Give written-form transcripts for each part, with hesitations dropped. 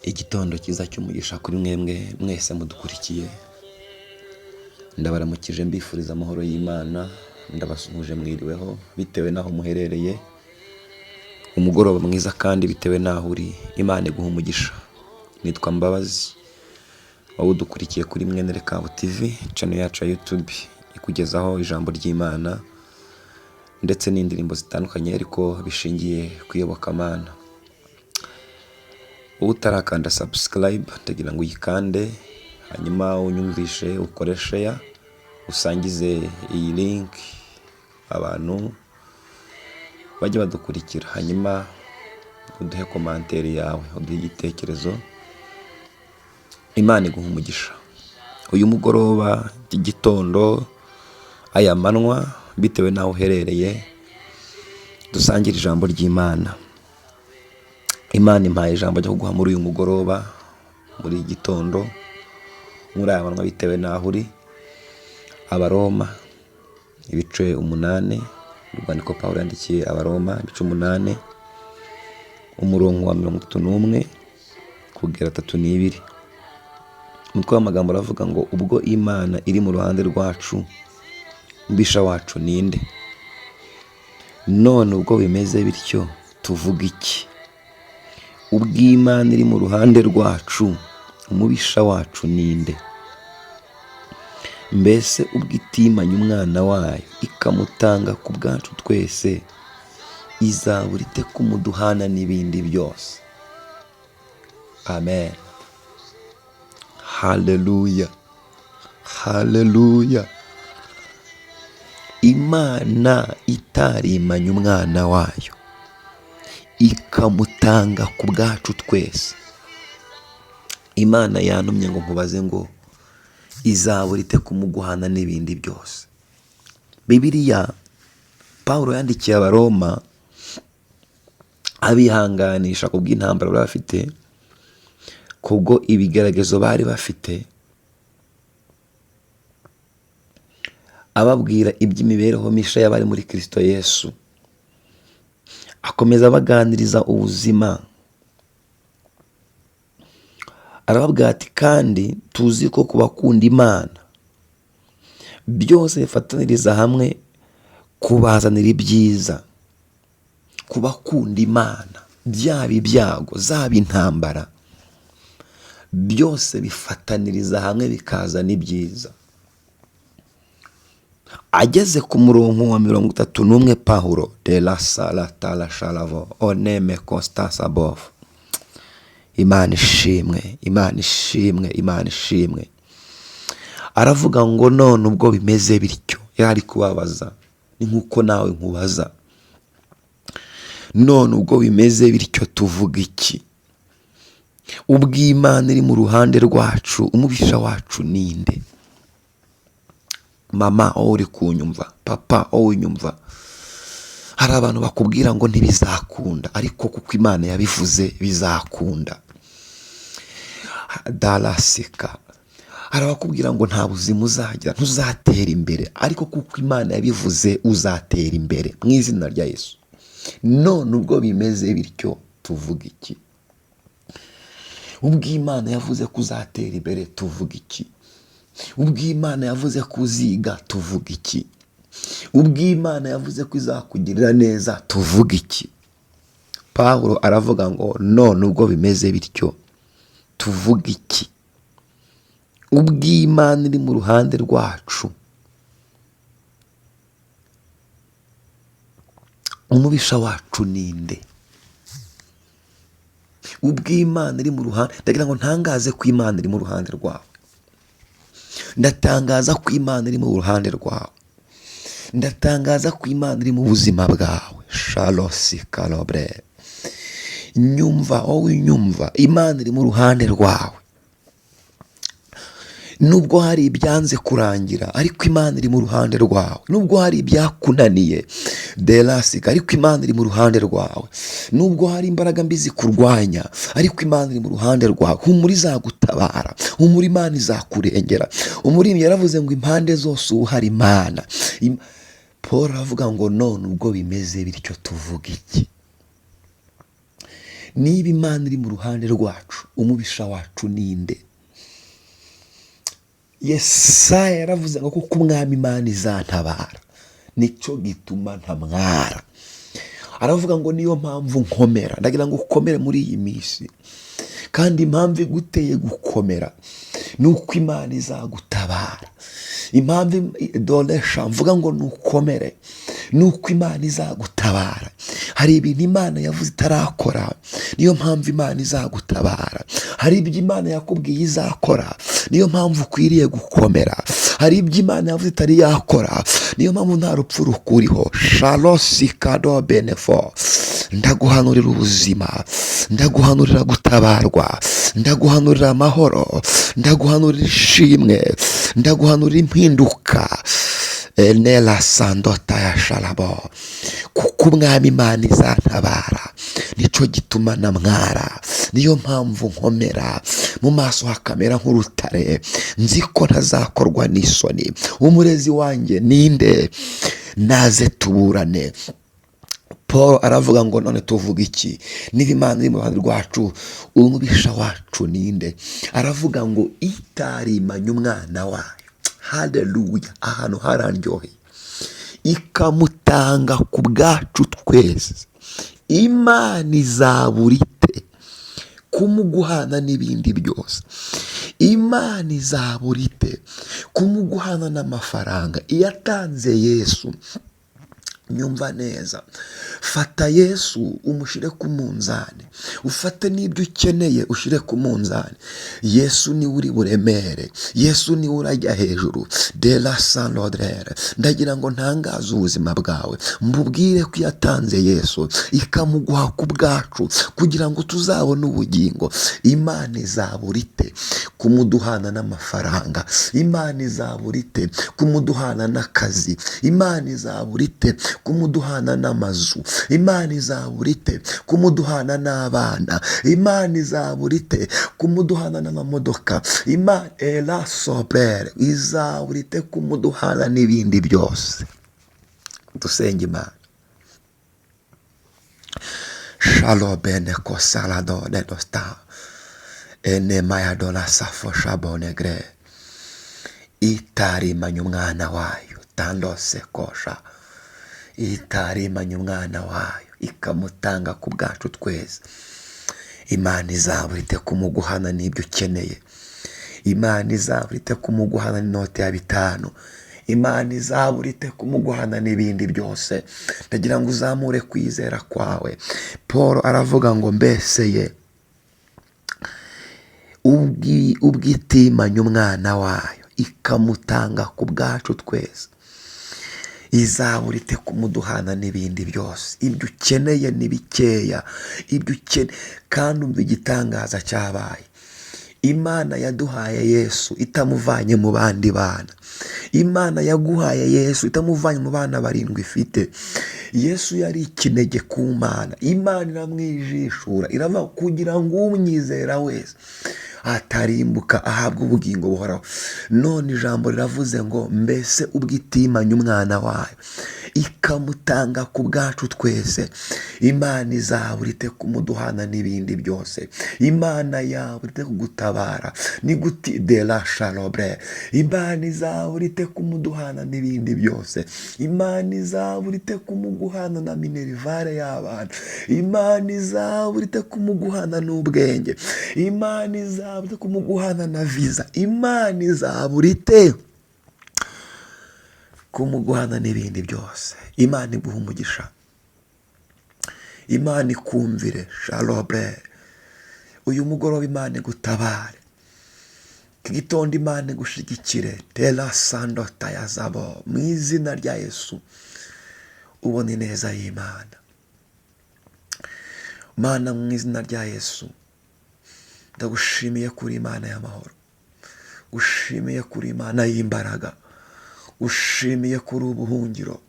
Igitondo cyiza cy'umugisha kuri mwemwe mwese mudukurikiye, ndabaramukije mbifuriza amahoro y'Imana, ndabasuhuje mwiriweho bitewe n'aho muherereye, umugoroba mwiza kandi bitewe n'aho uri, Imana iguha umugisha. Nitwa Mbabazi, wowe udukurikiye kuri Mwenerekabo TV, channel yacu ya YouTube ikugezaho ijambo ry'Imana ndetse n'indirimbo zitandukanye ariko bishingiye ku iyobokamana. Utarakanda subscribe ndagira ngo uyikande, hanyuma unyumvishe, ukore share, usangize iyi link abantu bajye badukurikira, hanyuma uduhe commentaire yawe, uduhe igitekerezo. Imana iguha umugisha. Uyu mugoroba, iki gitondo, aya manwa bitewe n'aho uherereye, dusangira ijambo ry'Imana. Imana impaye ijambo ryo kuguha muri uyu mugoroba, muri iki gitondo, muri aya manwa bitewe n'aho uri. Abaroma ibice 8, urwandiko Pawulo yandikiye Abaroma ibice 8, umurongo wa 31 kugera 32. Umutwe w'amagambo aravuga ngo ubwo Imana iri mu ruhande rwacu, mbisha wacu ninde? None ubwo bimeze bityo tuvuga iki? Ubwo Imana iri mu ruhande rwacu, umubisha wacu ninde? Mbese ubwo itimanye umwana wayo ikamutanga ku bwacu twese, izabura ite kumuduhana n'ibindi byose? Amen. Haleluya, haleluya. Imana itarimanye umwana wayo ikamutanga ku bwacu twese, Imana yantumye ngo nkubaze ngo izabura ite kumuguhana n'ibindi byose. Bibiliya Pawulo yandikiye Abaroma abihanganisha kubw'intambara bari bafite, kubwo ibigeragezo bari bafite, ababwira iby'imibereho misha y'abari muri Kristo Yesu. Akomeza abaganiriza ubuzima, arababwira ati kandi tuzi ko kubakunda Imana byose bifataniriza hamwe kubazanira ibyiza. Kubakunda Imana, byaba ibyago zaba intambara, byose bifataniriza hamwe bikazana ibyiza. Ageze ku murongo wa 31, Pawulo de la sala tala shalavo oneme constance bof. Imana ishimwe, Imana ishimwe, Imana ishimwe. Aravuga ngo none ubwo bimeze bityo, yari kubabaza ni nkuko nawe nkubaza, none ubwo bimeze bityo tuvuga iki? Ubwo Imana iri mu ruhande rwacu, umubisha wacu ninde? Mama wowe uri kunyumva, papa wowe unyumva, hari abantu bakubwira ngo ntibizakunda, ariko kuko Imana yabivuze bizakunda. Dalasika arabakubwira ngo nta buzima uzagira, ntuzatera imbere, ariko kuko Imana yabivuze uzatera imbere mu izina rya Yesu. None ubwo bimeze bityo tuvuga iki? Ubwo Imana yavuze ko uzatera imbere tuvuga iki? Ubwo Imana yavuze ko uziga tuvuga iki? Ubwo Imana yavuze ko izakugirira neza tuvuga iki? Pawulo aravuga ngo none ubwo bimeze bityo tuvuga iki? Ubwo Imana iri mu ruhande rwacu, umubisha wacu ninde? Ubwo Imana iri mu ruhande, ndagira ngo ntangaze ko Imana iri mu ruhande rwawe. Ndatangaza ko Imana iri mu ruhande rwawe. Ndatangaza ko Imana iri mu buzima bwawe. Shalosi kalobre. Nyumva, wowe nyumva, Imana iri mu ruhande rwawe. Nubwo hari ibyanze kurangira, ariko Imana iri mu ruhande rwawe. Nubwo hari ibyakunaniye, delasika, ariko Imana iri mu ruhande rwawe. Nubwo hari imbaraga mbi zikurwanya, ariko Imana iri mu ruhande rwawe. Humura izagutabara, humura Imana izakurengera. Umuririmbyi yaravuze ngo impande zose uhari Imana. Paul aravuga ngo none ubwo bimeze bityo tuvuga iki? niba Imana iri mu ruhande rwacu, umubisha wacu ninde? Yesaya yaravuze ngo kuko umwami Imana izantabara, nicyo gituma ntamwara. Aravuga ngo niyo mpamvu nkomera. Ndagira ngo ukomere muri iyi minsi, kandi impamvu iguteye gukomera ni uko Imana izagutabara. Impamvu doresha mvuga ngo nukomere ni uko Imana izagutabara. Hari ibintu Imana yavuze itarakora, niyo mpamvu Imana izagutabara. Hari ibyo Imana yakubwiye izakora, niyo mpamvu ukwiriye gukomera. Hari ibyo Imana yavuze itari yakora, niyo mpamvu nta rupfu rukuriho. Shalosi kado benefo. Ndaguhanurira ubuzima, ndaguhanurira gutabarwa, ndaguhanurira amahoro, ndaguhanurira ishimwe, ndaguhanurira impinduka. Nela sandota ya sharabo. Kuko umwami Imana izantabara, nicyo gituma namwara. Niyo mpamvu nkomera, mu maso hakamera nk'urutare, nzi ko ntazakorwa n'isoni. Umurezi wanjye ninde? Naze tuburane. Paul aravuga ngo none tuvuga iki? Niba Imana iri mu ruhande rwacu, umubisha wacu ninde? Aravuga ngo itarimanye umwana wayo, haleluya, ahantu harandyoheye, ikamutanga ku bwacu twese, Imana izabura ite kumuguhana n'ibindi byose? Imana izabura ite kumuguhana n'amafaranga? Iyatanze Yesu, nyumva neza, fata Yesu umushire ku munzani, ufate n'ibyo ukeneye ushire ku munzani. Yesu ni uri buremere, Yesu ni urajya hejuru. De la sanodrere. Ndagira ngo ntangaze ubuzima bwawe, mbubwire ko yatanze Yesu ikamuguha ku bwacu kugira ngo tuzabone ubugingo. Imana izabura ite kumuduhana n'amafaranga? Imana izabura ite kumuduhana n'akazi? Imana izabura ite kumuduhana n'amazu? Imana izabura ite kumuduhana n'abana? Imana izabura ite kumuduhana n'amamodoka? Imana era sobere izabura ite kumuduhana n'ibindi byose? Dusenge Imana. Shalom bene ko salado de dosta ene maya dola safo shabonegre. Itarimanye umwana wayo tandose kosha, itarimanye umwana wayo ikamutanga ku bwacu twese. Imana izabura ite kumuguhana n'ibyo ukeneye? Imana izabura ite kumuguhana n'inote ya 5? Imana izabura ite kumuguhana n'ibindi byose? Ndagira ngo uzamure kwizera kwawe. Paul aravuga ngo mbese ye ubwitimanye umwana wayo ikamutanga ku bwacu twese, izabura ite kumuduhana n'ibindi byose? Ibyo ukeneye ni bikeya, ibyo ukeneye. Kandi umva igitangaza cyabaye, Imana yaduhaye Yesu itamuvanye mu bandi bana. Imana yaguhaye Yesu itamuvanye mu bana 7 ifite. Yesu yari ikinege ku Mana. Imana iramwijishura, iravuga kugira ngo umwizera wese atarimbuka ahabwa ubugingo buhoraho. None ijambo riravuze ngo mbese ubwitimanye umwana wayo ikamutanga ku bwacu twese, Imana izabura ite kumuduhana n'ibindi byose? Imana yabura ite kugutabara? Ni guti de la chalobre. Imana izabura ite kumuduhana n'ibindi byose? Imana izabura ite kumuguhana na minerivare y'abana? Imana izabura ite kumuguhana n'ubwenge? Imana izabura ite kumuguhana na visa? Imana izabura ite kumuguhana n'ibindi byose? Imana iguha umugisha, Imana ikumvire. Shalobre. Uyu mugoroba Imana igutabare, iki gitondo Imana igushigikire. Tela sando tayazabo, mu izina rya Yesu ubone ineza y'Imana. Mana, mu izina rya Yesu ndagushimiye kuri Imana y'amahoro, ushimiye kuri Imana y'imbaraga, ushimiye kuri ubuhungiro,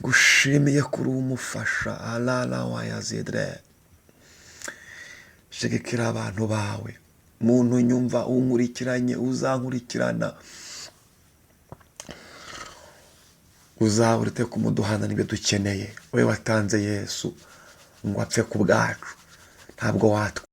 gushimiye kuri umufasha. Alala wa yazidre. Shigikira abantu bawe, muntu nyumva unkurikiranye, uzankurikirana, uzabura ite kumuduhana n'ibyo dukeneye. We watanze Yesu ngo apfe ku bwacu, ntabwo watwa